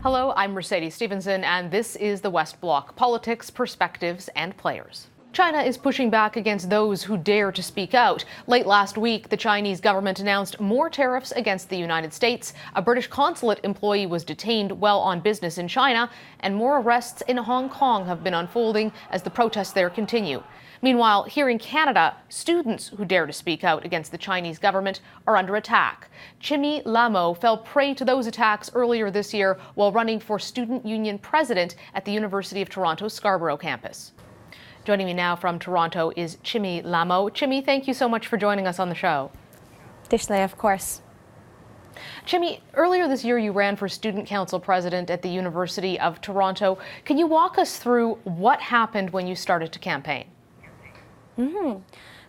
Hello, I'm Mercedes Stevenson, and this is the West Block: politics, perspectives, and players. China is pushing back against those who dare to speak out. Late last week, the Chinese government announced more tariffs against the United States. A British consulate employee was detained while on business in China, and more arrests in Hong Kong have been unfolding as the protests there continue. Meanwhile, here in Canada, students who dare to speak out against the Chinese government are under attack. Chimie Lamo fell prey to those attacks earlier this year while running for student union president at the University of Toronto's Scarborough campus. Joining me now from Toronto is Chimie Lamo. Chimie, thank you so much for joining us on the show. Dishley, of course. Chimie, earlier this year you ran for student council president at the University of Toronto. Can you walk us through what happened when you started to campaign?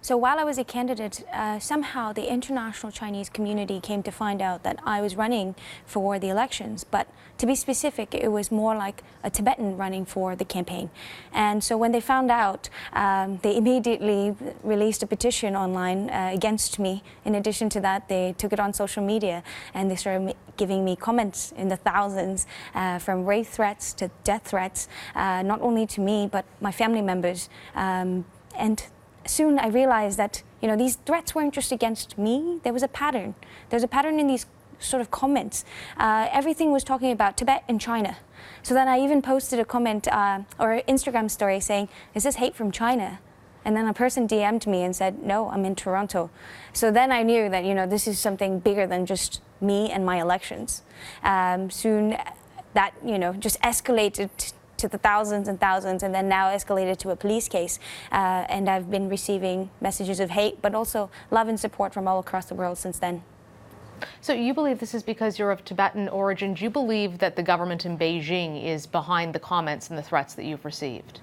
So while I was a candidate, somehow the international Chinese community came to find out that I was running for the elections. But to be specific, it was more like a Tibetan running for the campaign. And so when they found out, they immediately released a petition online against me. In addition to that, they took it on social media and they started giving me comments in the thousands, from rape threats to death threats, not only to me, but my family members. And soon I realized that, these threats weren't just against me. There was a pattern. There's a pattern in these sort of comments. Everything was talking about Tibet and China. So then I even posted a comment or an Instagram story saying, "Is this hate from China?" And then a person DM'd me and said, "No, I'm in Toronto." So then I knew that, this is something bigger than just me and my elections. Soon that, just escalated to the thousands and thousands, and then now escalated to a police case. And I've been receiving messages of hate, but also love and support from all across the world since then. So you believe this is because you're of Tibetan origin? Do you believe that the government in Beijing is behind the comments and the threats that you've received?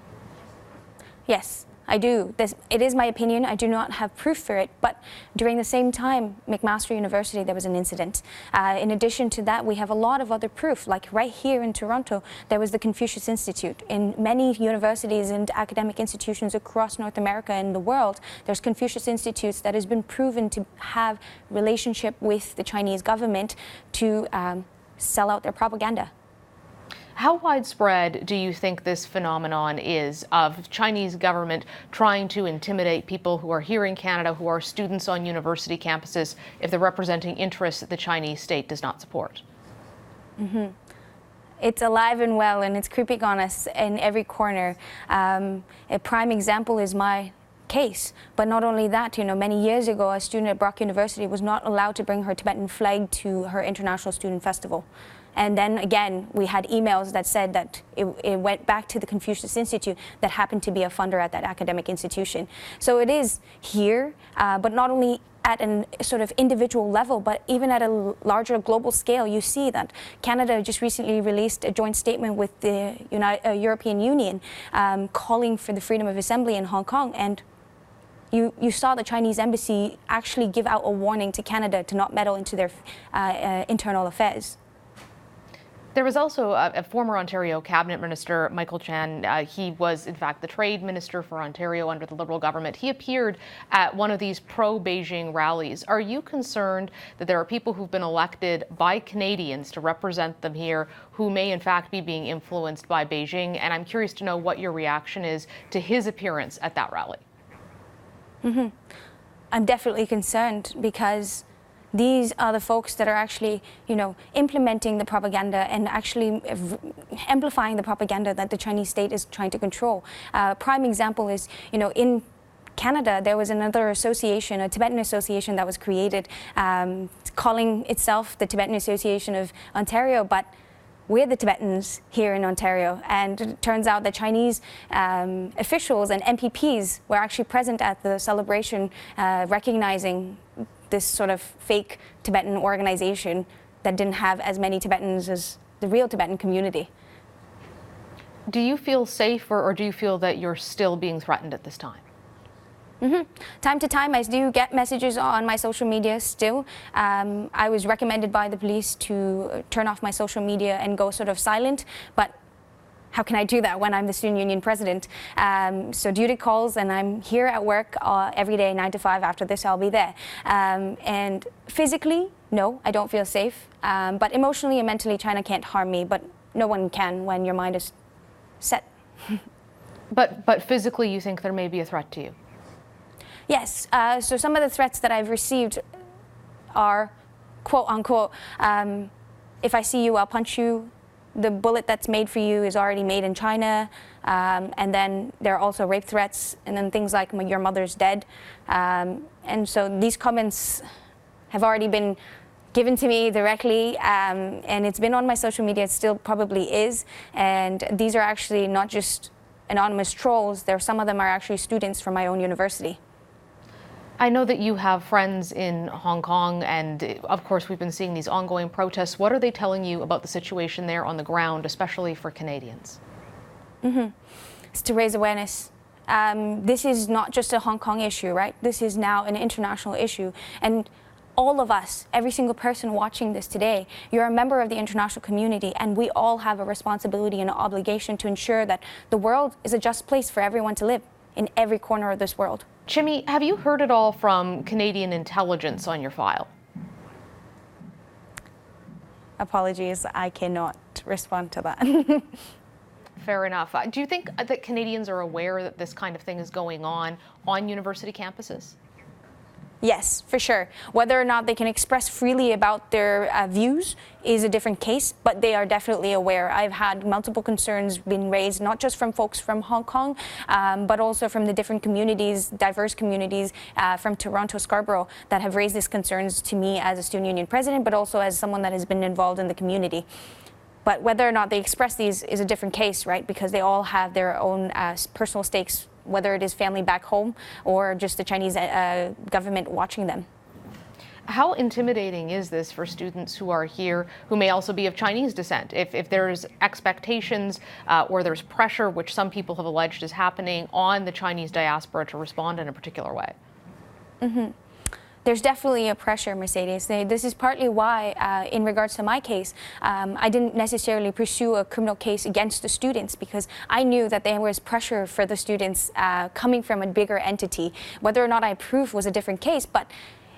Yes, I do. It is my opinion. I do not have proof for it. But during the same time, McMaster University, there was an incident. In addition to that, we have a lot of other proof. Like right here in Toronto, there was the Confucius Institute. In many universities and academic institutions across North America and the world, there's Confucius Institutes that has been proven to have relationship with the Chinese government to sell out their propaganda. How widespread do you think this phenomenon is of Chinese government trying to intimidate people who are here in Canada, who are students on university campuses, if they're representing interests that the Chinese state does not support? It's alive and well, and it's creeping on us in every corner. A prime example is my case. But not only that, many years ago, a student at Brock University was not allowed to bring her Tibetan flag to her International Student Festival. And then again, we had emails that said that it went back to the Confucius Institute that happened to be a funder at that academic institution. So it is here, but not only at a sort of individual level, but even at a larger global scale. You see that Canada just recently released a joint statement with the European Union calling for the freedom of assembly in Hong Kong. And you saw the Chinese embassy actually give out a warning to Canada to not meddle into their internal affairs. There was also a former Ontario cabinet minister, Michael Chan. He was, in fact, the trade minister for Ontario under the Liberal government. He appeared at one of these pro-Beijing rallies. Are you concerned that there are people who've been elected by Canadians to represent them here who may, in fact, be being influenced by Beijing? And I'm curious to know what your reaction is to his appearance at that rally. I'm definitely concerned because these are the folks that are actually, implementing the propaganda and actually amplifying the propaganda that the Chinese state is trying to control. Prime example is, in Canada, there was another association, a Tibetan association that was created, calling itself the Tibetan Association of Ontario, but we're the Tibetans here in Ontario. And it turns out that Chinese officials and MPPs were actually present at the celebration, recognizing this sort of fake Tibetan organization that didn't have as many Tibetans as the real Tibetan community. Do you feel safe, or do you feel that you're still being threatened at this time? Time to time, I do get messages on my social media still. I was recommended by the police to turn off my social media and go sort of silent, but how can I do that when I'm the student union president? So duty calls, and I'm here at work every day, 9 to 5. After this, I'll be there. And physically, no, I don't feel safe. But emotionally and mentally, China can't harm me. But no one can when your mind is set. But physically, you think there may be a threat to you? Yes. So some of the threats that I've received are, quote unquote, if I see you, I'll punch you. The bullet that's made for you is already made in China. And then there are also rape threats, and then things like your mother's dead. And so these comments have already been given to me directly, and it's been on my social media. It still probably is. And these are actually not just anonymous trolls. Some of them are actually students from my own university. I know that you have friends in Hong Kong, and of course we've been seeing these ongoing protests. What are they telling you about the situation there on the ground, especially for Canadians? It's to raise awareness. This is not just a Hong Kong issue, right? This is now an international issue. And all of us, every single person watching this today, you're a member of the international community, and we all have a responsibility and an obligation to ensure that the world is a just place for everyone to live in every corner of this world. Chimmy, have you heard at all from Canadian intelligence on your file? Apologies, I cannot respond to that. Fair enough. Do you think that Canadians are aware that this kind of thing is going on university campuses? Yes, for sure. Whether or not they can express freely about their views is a different case, but they are definitely aware. I've had multiple concerns being raised, not just from folks from Hong Kong, but also from the different communities, diverse communities from Toronto, Scarborough, that have raised these concerns to me as a student union president, but also as someone that has been involved in the community. But whether or not they express these is a different case, right? Because they all have their own personal stakes, whether it is family back home or just the Chinese government watching them. How intimidating is this for students who are here who may also be of Chinese descent? If there's expectations or there's pressure, which some people have alleged is happening, on the Chinese diaspora to respond in a particular way? There's definitely a pressure, Mercedes. This is partly why, in regards to my case, I didn't necessarily pursue a criminal case against the students, because I knew that there was pressure for the students coming from a bigger entity. Whether or not I proved was a different case, but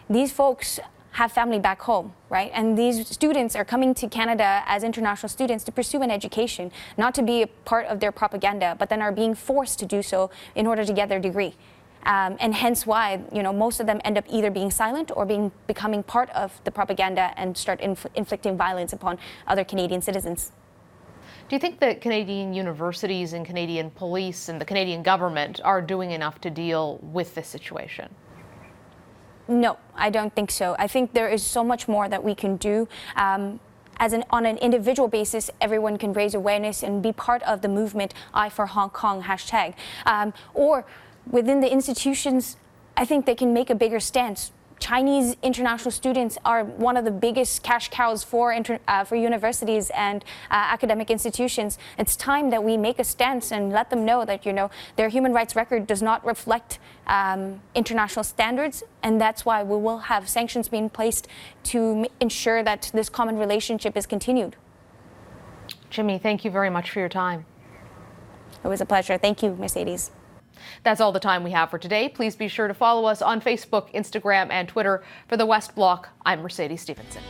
these folks have family back home, right? And these students are coming to Canada as international students to pursue an education, not to be a part of their propaganda, but then are being forced to do so in order to get their degree. And hence why, most of them end up either being silent or becoming part of the propaganda and start inflicting violence upon other Canadian citizens. Do you think that Canadian universities and Canadian police and the Canadian government are doing enough to deal with this situation? No, I don't think so. I think there is so much more that we can do. On an individual basis, everyone can raise awareness and be part of the movement I for Hong Kong hashtag. Or within the institutions, I think they can make a bigger stance. Chinese international students are one of the biggest cash cows for universities and academic institutions. It's time that we make a stance and let them know that their human rights record does not reflect international standards, and that's why we will have sanctions being placed to ensure that this common relationship is continued. Chimmy, thank you very much for your time. It was a pleasure. Thank you, Mercedes. That's all the time we have for today. Please be sure to follow us on Facebook, Instagram, and Twitter. For the West Block, I'm Mercedes Stephenson.